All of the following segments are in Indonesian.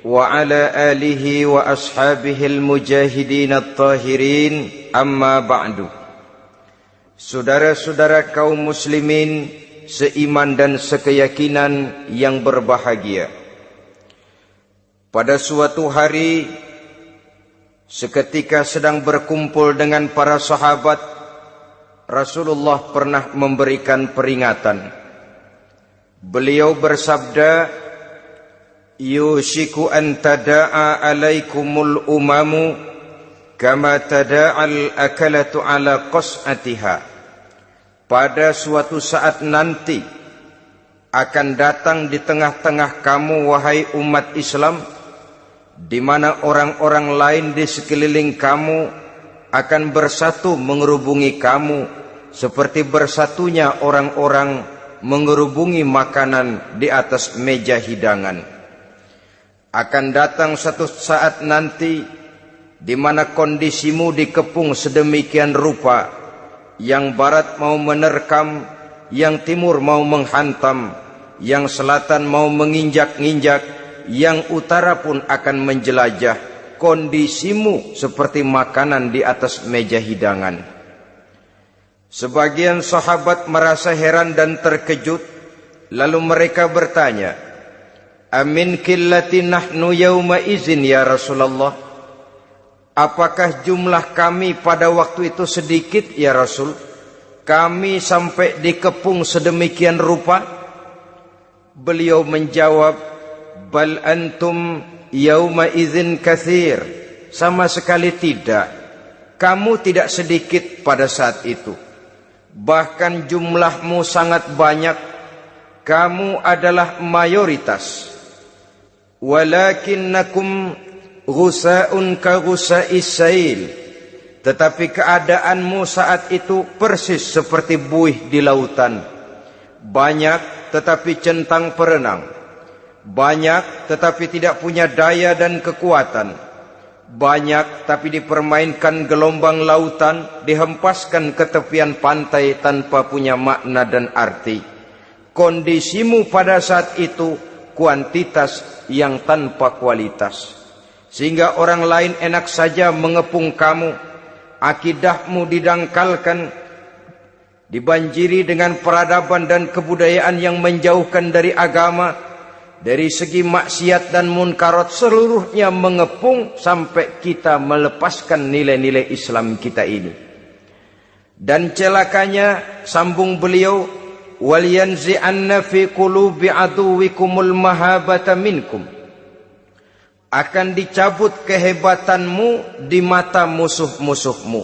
وعلى آله وأصحابه المجاهدين الطاهرين أما بعد. Saudara-saudara kaum muslimin seiman dan sekeyakinan yang berbahagia. Pada suatu hari, seketika sedang berkumpul dengan para sahabat, Rasulullah pernah memberikan peringatan. Beliau bersabda, "Yushiku an tada'a alaikumul umamu kama tada'al akalatu ala qas'atiha." Pada suatu saat nanti akan datang di tengah-tengah kamu, wahai umat Islam, di mana orang-orang lain di sekeliling kamu akan bersatu mengerubungi kamu seperti bersatunya orang-orang mengerubungi makanan di atas meja hidangan. Akan datang satu saat nanti di mana kondisimu dikepung sedemikian rupa, yang barat mau menerkam, yang timur mau menghantam, yang selatan mau menginjak-injak, yang utara pun akan menjelajah. Kondisimu seperti makanan di atas meja hidangan. Sebagian sahabat merasa heran dan terkejut, lalu mereka bertanya, "Amin qillati nahnu yauma izin ya Rasulullah?" Apakah jumlah kami pada waktu itu sedikit ya Rasul? Kami sampai dikepung sedemikian rupa? Beliau menjawab, "Bal antum yauma idzin katsir." Sama sekali tidak. Kamu tidak sedikit pada saat itu. Bahkan jumlahmu sangat banyak. Kamu adalah mayoritas. Walakinnakum ghusa'un ka ghusa'is sail. Tetapi keadaanmu saat itu persis seperti buih di lautan. Banyak tetapi centang perenang. Banyak tetapi tidak punya daya dan kekuatan. Banyak tapi dipermainkan gelombang lautan, dihempaskan ke tepian pantai tanpa punya makna dan arti. Kondisimu pada saat itu kuantitas yang tanpa kualitas. Sehingga orang lain enak saja mengepung kamu. Akidahmu didangkalkan, dibanjiri dengan peradaban dan kebudayaan yang menjauhkan dari agama. Dari segi maksiat dan munkarat seluruhnya mengepung sampai kita melepaskan nilai-nilai Islam kita ini. Dan celakanya, sambung beliau, "Walyanzi'anna fi qulubi aduwikumul mahabata minkum." Akan dicabut kehebatanmu di mata musuh-musuhmu.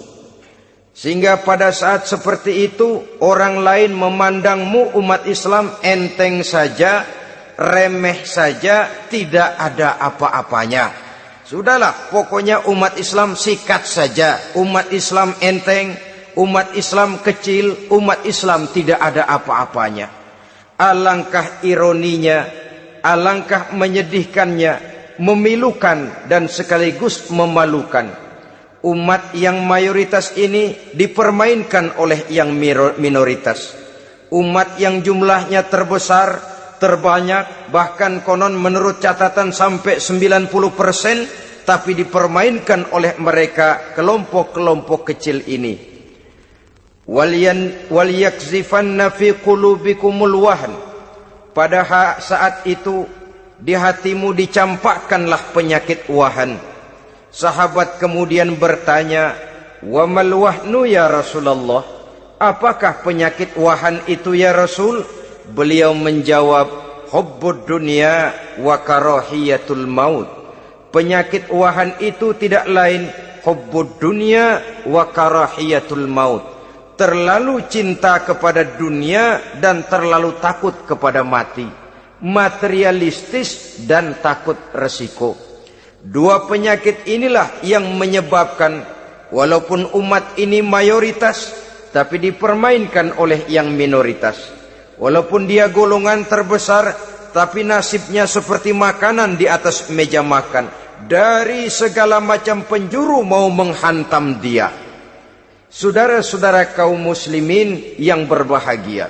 Sehingga pada saat seperti itu, orang lain memandangmu umat Islam enteng saja, remeh saja, tidak ada apa-apanya. Sudahlah, pokoknya umat Islam sikat saja. Umat Islam enteng, umat Islam kecil, umat Islam tidak ada apa-apanya. Alangkah ironinya, alangkah menyedihkannya, memilukan dan sekaligus memalukan. Umat yang mayoritas ini dipermainkan oleh yang minoritas. Umat yang jumlahnya terbesar, terbanyak, bahkan konon menurut catatan sampai 90%, tapi dipermainkan oleh mereka kelompok-kelompok kecil ini. Walyakzifanna fi qulubikumul wahn. Pada saat itu di hatimu dicampakkanlah penyakit wahan. Sahabat kemudian bertanya, "Wa mal wahnu ya Rasulullah?" Apakah penyakit wahan itu ya Rasul? Beliau menjawab, "Hubbud dunya wa karahiyatul maut." Penyakit wahan itu tidak lain hubbud dunya wa karahiyatul maut. Terlalu cinta kepada dunia dan terlalu takut kepada mati. Materialistis dan takut resiko. Dua penyakit inilah yang menyebabkan walaupun umat ini mayoritas, tapi dipermainkan oleh yang minoritas. Walaupun dia golongan terbesar, tapi nasibnya seperti makanan di atas meja makan. Dari segala macam penjuru mau menghantam dia. Saudara-saudara kaum muslimin yang berbahagia,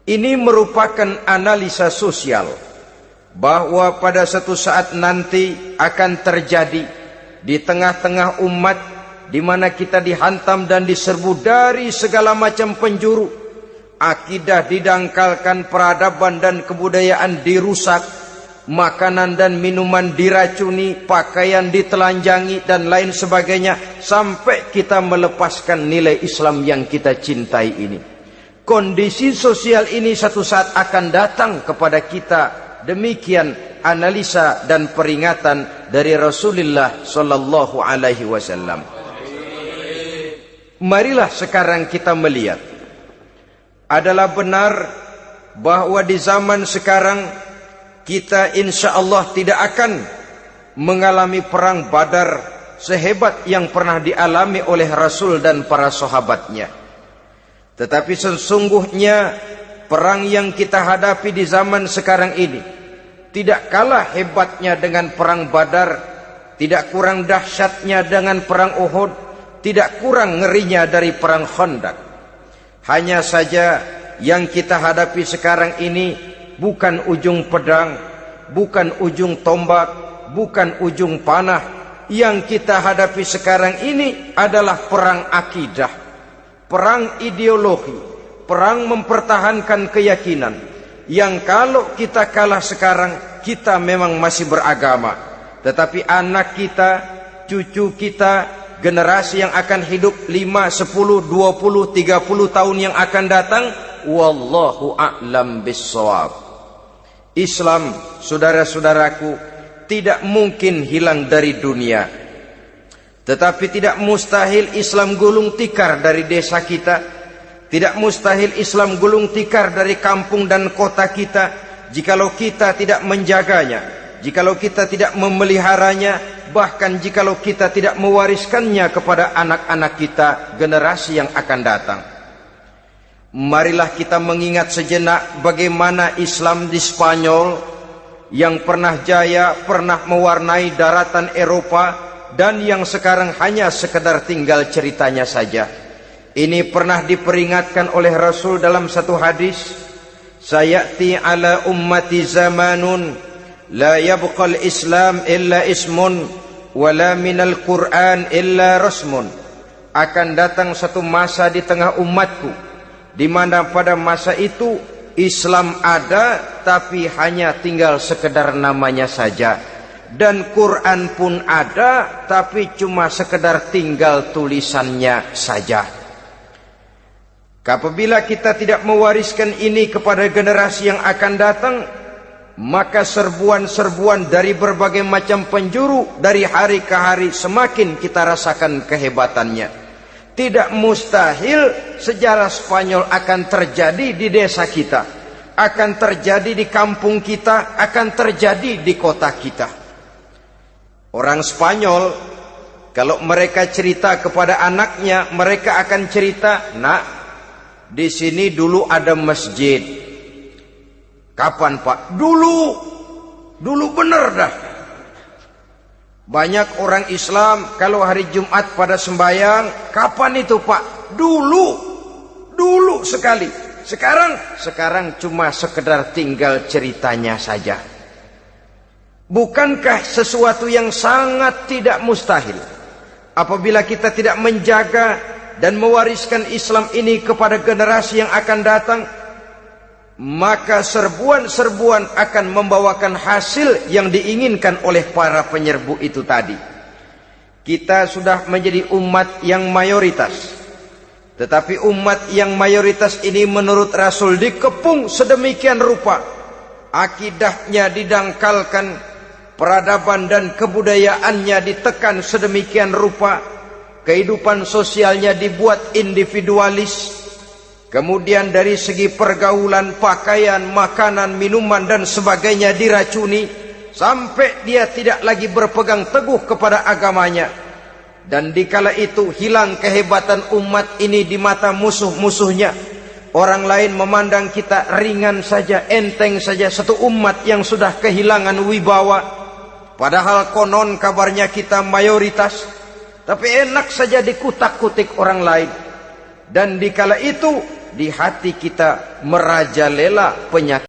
ini merupakan analisa sosial bahwa pada satu saat nanti akan terjadi di tengah-tengah umat di mana kita dihantam dan diserbu dari segala macam penjuru, akidah didangkalkan, peradaban dan kebudayaan dirusak, makanan dan minuman diracuni, pakaian ditelanjangi dan lain sebagainya, sampai kita melepaskan nilai Islam yang kita cintai ini. Kondisi sosial ini satu saat akan datang kepada kita. Demikian analisa dan peringatan dari Rasulullah sallallahu alaihi wasallam. Marilah sekarang kita melihat, adalah benar bahwa di zaman sekarang kita insya Allah tidak akan mengalami perang Badar sehebat yang pernah dialami oleh Rasul dan para sahabatnya. Tetapi sesungguhnya perang yang kita hadapi di zaman sekarang ini tidak kalah hebatnya dengan perang Badar, tidak kurang dahsyatnya dengan perang Uhud, tidak kurang ngerinya dari perang Khandaq. Hanya saja yang kita hadapi sekarang ini bukan ujung pedang, bukan ujung tombak, bukan ujung panah. Yang kita hadapi sekarang ini adalah perang akidah, perang ideologi, perang mempertahankan keyakinan. Yang kalau kita kalah sekarang, kita memang masih beragama. Tetapi anak kita, cucu kita, generasi yang akan hidup 5, 10, 20, 30 tahun yang akan datang, wallahu a'lam bissawab. Islam, saudara-saudaraku, tidak mungkin hilang dari dunia. Tetapi tidak mustahil Islam gulung tikar dari desa kita. Tidak mustahil Islam gulung tikar dari kampung dan kota kita, jikalau kita tidak menjaganya, jikalau kita tidak memeliharanya, bahkan jikalau kita tidak mewariskannya kepada anak-anak kita, generasi yang akan datang. Marilah kita mengingat sejenak bagaimana Islam di Spanyol yang pernah jaya, pernah mewarnai daratan Eropa, dan yang sekarang hanya sekedar tinggal ceritanya saja. Ini pernah diperingatkan oleh Rasul dalam satu hadis, sayati ala ummati zamanun la yabqal Islam illa ismun wala minal Quran illa rasmun. Akan datang satu masa di tengah umatku di mana pada masa itu Islam ada tapi hanya tinggal sekedar namanya saja, dan Quran pun ada tapi cuma sekedar tinggal tulisannya saja. Apabila kita tidak mewariskan ini kepada generasi yang akan datang, maka serbuan-serbuan dari berbagai macam penjuru dari hari ke hari semakin kita rasakan kehebatannya. Tidak mustahil sejarah Spanyol akan terjadi di desa kita, akan terjadi di kampung kita, akan terjadi di kota kita. Orang Spanyol, kalau mereka cerita kepada anaknya, mereka akan cerita, nak, di sini dulu ada masjid. Kapan, Pak? Dulu bener dah. Banyak orang Islam kalau hari Jumat pada sembahyang, kapan itu, Pak? Dulu sekali. Sekarang cuma sekedar tinggal ceritanya saja. Bukankah sesuatu yang sangat tidak mustahil apabila kita tidak menjaga dan mewariskan Islam ini kepada generasi yang akan datang, maka serbuan-serbuan akan membawakan hasil yang diinginkan oleh para penyerbu itu tadi. Kita sudah menjadi umat yang mayoritas, tetapi umat yang mayoritas ini menurut Rasul dikepung sedemikian rupa, akidahnya didangkalkan, peradaban dan kebudayaannya ditekan sedemikian rupa, kehidupan sosialnya dibuat individualis, kemudian dari segi pergaulan, pakaian, makanan, minuman dan sebagainya diracuni, sampai dia tidak lagi berpegang teguh kepada agamanya. Dan dikala itu hilang kehebatan umat ini di mata musuh-musuhnya. Orang lain memandang kita ringan saja, enteng saja, satu umat yang sudah kehilangan wibawa. Padahal konon kabarnya kita mayoritas, tapi enak saja dikutak-kutik orang lain. Dan dikala itu di hati kita merajalela penyakit.